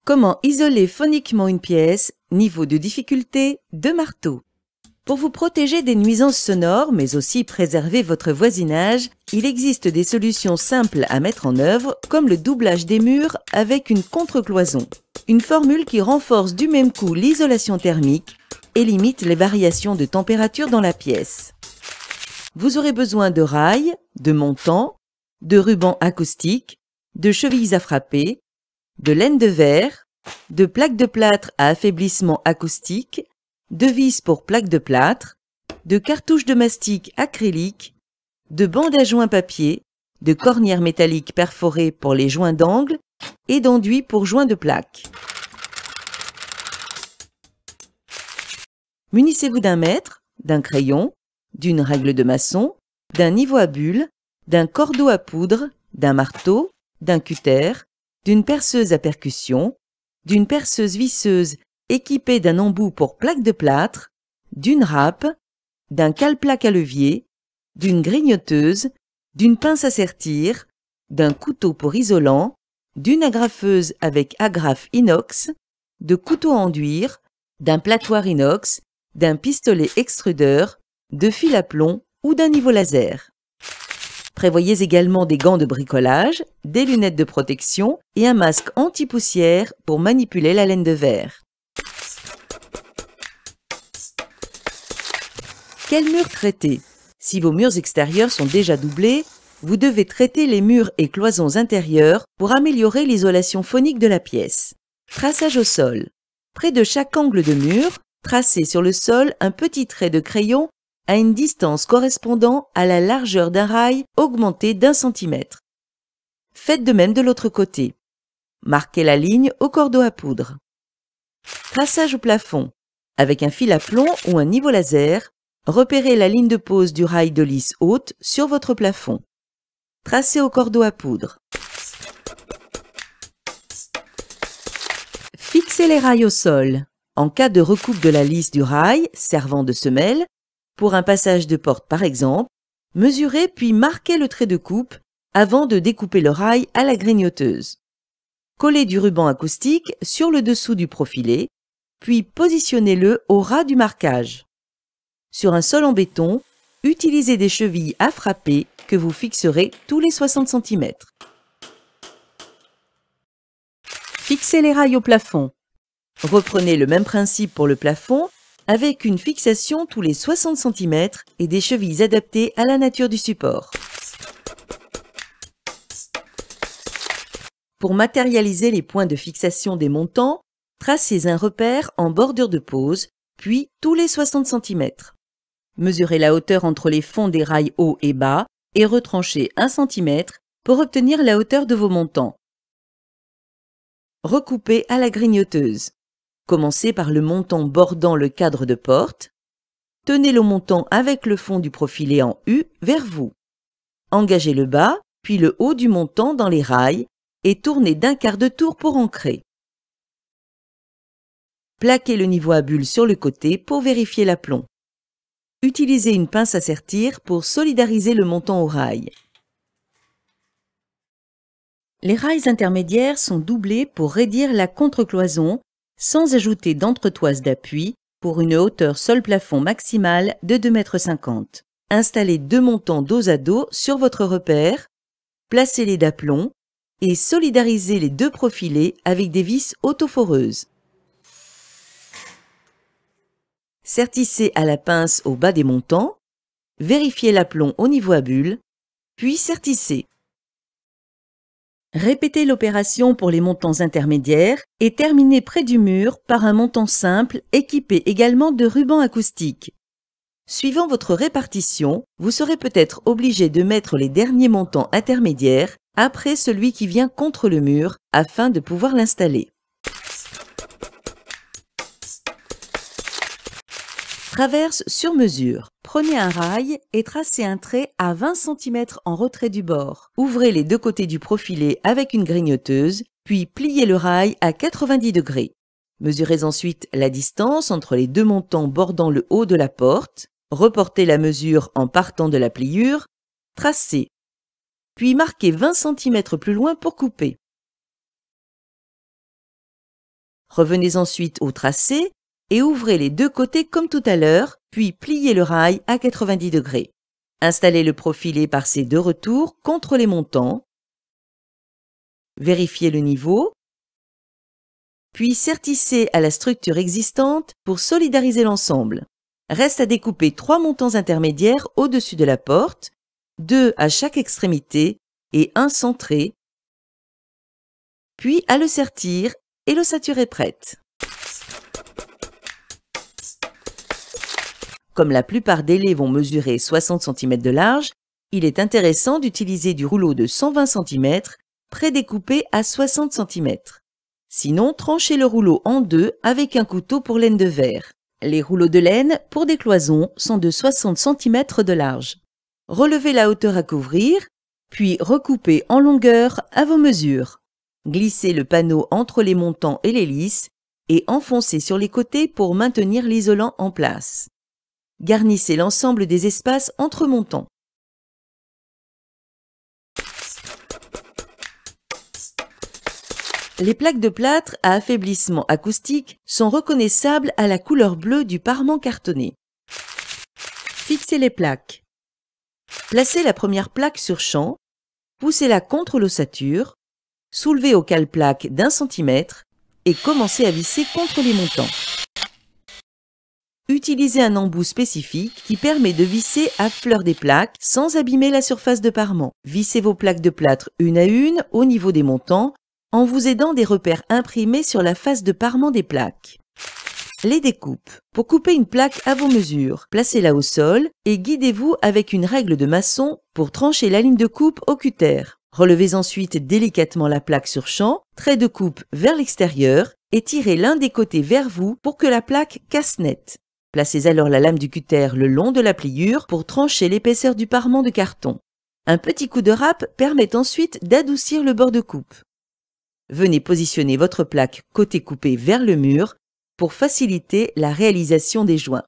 Comment isoler phoniquement une pièce? Niveau de difficulté, 2 marteaux. Pour vous protéger des nuisances sonores, mais aussi préserver votre voisinage, il existe des solutions simples à mettre en œuvre, comme le doublage des murs avec une contre-cloison. Une formule qui renforce du même coup l'isolation thermique et limite les variations de température dans la pièce. Vous aurez besoin de rails, de montants, de rubans acoustiques, de chevilles à frapper, de laine de verre, de plaques de plâtre à affaiblissement acoustique, de vis pour plaques de plâtre, de cartouches de mastic acrylique, de bandes à joints papier, de cornières métalliques perforées pour les joints d'angle et d'enduits pour joints de plaques. Munissez-vous d'un mètre, d'un crayon, d'une règle de maçon, d'un niveau à bulles, d'un cordeau à poudre, d'un marteau, d'un cutter, d'une perceuse à percussion, d'une perceuse visseuse équipée d'un embout pour plaque de plâtre, d'une râpe, d'un cale-plaque à levier, d'une grignoteuse, d'une pince à sertir, d'un couteau pour isolant, d'une agrafeuse avec agrafe inox, de couteaux à enduire, d'un platoir inox, d'un pistolet extrudeur, de fil à plomb ou d'un niveau laser. Prévoyez également des gants de bricolage, des lunettes de protection et un masque anti-poussière pour manipuler la laine de verre. Quel mur traiter? Si vos murs extérieurs sont déjà doublés, vous devez traiter les murs et cloisons intérieures pour améliorer l'isolation phonique de la pièce. Traçage au sol. Près de chaque angle de mur, tracez sur le sol un petit trait de crayon à une distance correspondant à la largeur d'un rail augmentée d'1 centimètre. Faites de même de l'autre côté. Marquez la ligne au cordeau à poudre. Traçage au plafond. Avec un fil à plomb ou un niveau laser, repérez la ligne de pose du rail de lisse haute sur votre plafond. Tracez au cordeau à poudre. Fixez les rails au sol. En cas de recoupe de la lisse du rail, servant de semelle, pour un passage de porte par exemple, mesurez puis marquez le trait de coupe avant de découper le rail à la grignoteuse. Collez du ruban acoustique sur le dessous du profilé, puis positionnez-le au ras du marquage. Sur un sol en béton, utilisez des chevilles à frapper que vous fixerez tous les 60 cm. Fixez les rails au plafond. Reprenez le même principe pour le plafond, avec une fixation tous les 60 cm et des chevilles adaptées à la nature du support. Pour matérialiser les points de fixation des montants, tracez un repère en bordure de pose, puis tous les 60 cm. Mesurez la hauteur entre les fonds des rails hauts et bas et retranchez 1 cm pour obtenir la hauteur de vos montants. Recoupez à la grignoteuse. Commencez par le montant bordant le cadre de porte. Tenez le montant avec le fond du profilé en U vers vous. Engagez le bas, puis le haut du montant dans les rails et tournez d'un quart de tour pour ancrer. Plaquez le niveau à bulles sur le côté pour vérifier l'aplomb. Utilisez une pince à sertir pour solidariser le montant au rail. Les rails intermédiaires sont doublés pour raidir la contre-cloison sans ajouter d'entretoise d'appui pour une hauteur sol-plafond maximale de 2,50 m. Installez 2 montants dos à dos sur votre repère, placez-les d'aplomb et solidarisez les 2 profilés avec des vis autoforeuses. Sertissez à la pince au bas des montants, vérifiez l'aplomb au niveau à bulles, puis sertissez. Répétez l'opération pour les montants intermédiaires et terminez près du mur par un montant simple équipé également de rubans acoustiques. Suivant votre répartition, vous serez peut-être obligé de mettre les derniers montants intermédiaires après celui qui vient contre le mur afin de pouvoir l'installer. Traverse sur mesure. Prenez un rail et tracez un trait à 20 cm en retrait du bord. Ouvrez les 2 côtés du profilé avec une grignoteuse, puis pliez le rail à 90 degrés. Mesurez ensuite la distance entre les 2 montants bordant le haut de la porte. Reportez la mesure en partant de la pliure. Tracez. Puis marquez 20 cm plus loin pour couper. Revenez ensuite au tracé et ouvrez les deux côtés comme tout à l'heure, puis pliez le rail à 90 degrés. Installez le profilé par ces deux retours contre les montants. Vérifiez le niveau. Puis sertissez à la structure existante pour solidariser l'ensemble. Reste à découper 3 montants intermédiaires au-dessus de la porte, 2 à chaque extrémité et un centré, puis à le sertir et l'ossature est prête. Comme la plupart des lais vont mesurer 60 cm de large, il est intéressant d'utiliser du rouleau de 120 cm prédécoupé à 60 cm. Sinon, tranchez le rouleau en deux avec un couteau pour laine de verre. Les rouleaux de laine pour des cloisons sont de 60 cm de large. Relevez la hauteur à couvrir, puis recoupez en longueur à vos mesures. Glissez le panneau entre les montants et les lisses et enfoncez sur les côtés pour maintenir l'isolant en place. Garnissez l'ensemble des espaces entre montants. Les plaques de plâtre à affaiblissement acoustique sont reconnaissables à la couleur bleue du parement cartonné. Fixez les plaques. Placez la première plaque sur champ, poussez-la contre l'ossature, soulevez au cale-plaque d'1 cm et commencez à visser contre les montants. Utilisez un embout spécifique qui permet de visser à fleur des plaques sans abîmer la surface de parement. Vissez vos plaques de plâtre une à une au niveau des montants en vous aidant des repères imprimés sur la face de parement des plaques. Les découpes. Pour couper une plaque à vos mesures, placez-la au sol et guidez-vous avec une règle de maçon pour trancher la ligne de coupe au cutter. Relevez ensuite délicatement la plaque sur champ, trait de coupe vers l'extérieur et tirez l'un des côtés vers vous pour que la plaque casse net. Placez alors la lame du cutter le long de la pliure pour trancher l'épaisseur du parement de carton. Un petit coup de râpe permet ensuite d'adoucir le bord de coupe. Venez positionner votre plaque côté coupé vers le mur pour faciliter la réalisation des joints.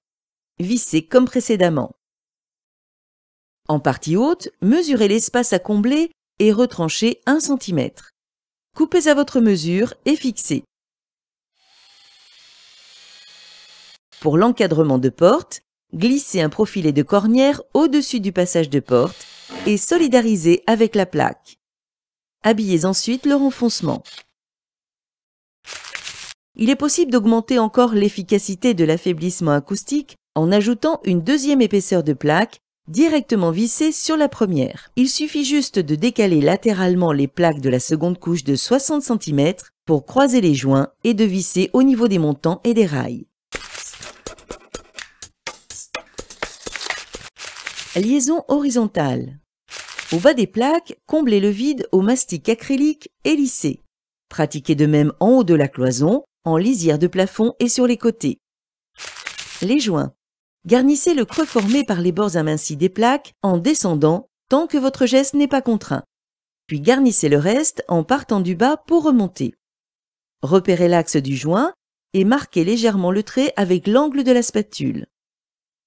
Vissez comme précédemment. En partie haute, mesurez l'espace à combler et retranchez 1 cm. Coupez à votre mesure et fixez. Pour l'encadrement de porte, glissez un profilet de cornière au-dessus du passage de porte et solidarisez avec la plaque. Habillez ensuite le renfoncement. Il est possible d'augmenter encore l'efficacité de l'affaiblissement acoustique en ajoutant une deuxième épaisseur de plaque directement vissée sur la première. Il suffit juste de décaler latéralement les plaques de la seconde couche de 60 cm pour croiser les joints et de visser au niveau des montants et des rails. Liaison horizontale. Au bas des plaques, comblez le vide au mastic acrylique et lissez. Pratiquez de même en haut de la cloison, en lisière de plafond et sur les côtés. Les joints. Garnissez le creux formé par les bords amincis des plaques en descendant tant que votre geste n'est pas contraint. Puis garnissez le reste en partant du bas pour remonter. Repérez l'axe du joint et marquez légèrement le trait avec l'angle de la spatule.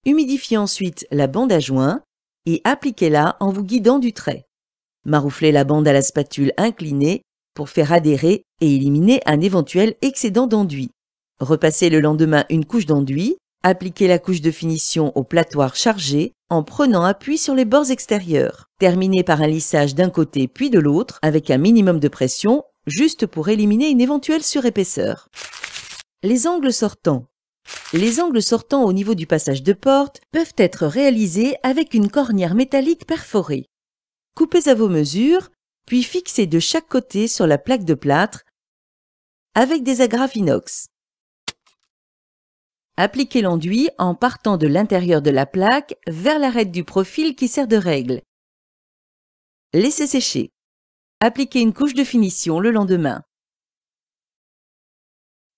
Humidifiez ensuite la bande à joint et appliquez-la en vous guidant du trait. Marouflez la bande à la spatule inclinée pour faire adhérer et éliminer un éventuel excédent d'enduit. Repassez le lendemain une couche d'enduit, appliquez la couche de finition au plâtoir chargé en prenant appui sur les bords extérieurs. Terminez par un lissage d'un côté puis de l'autre avec un minimum de pression, juste pour éliminer une éventuelle surépaisseur. Les angles sortants. Les angles sortants au niveau du passage de porte peuvent être réalisés avec une cornière métallique perforée. Coupez à vos mesures, puis fixez de chaque côté sur la plaque de plâtre avec des agrafes inox. Appliquez l'enduit en partant de l'intérieur de la plaque vers l'arête du profil qui sert de règle. Laissez sécher. Appliquez une couche de finition le lendemain.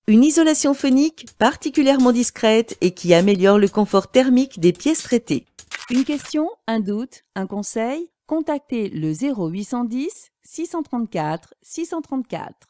Une isolation phonique particulièrement discrète et qui améliore le confort thermique des pièces traitées. Une question, un doute, un conseil? Contactez le 0810 634 634.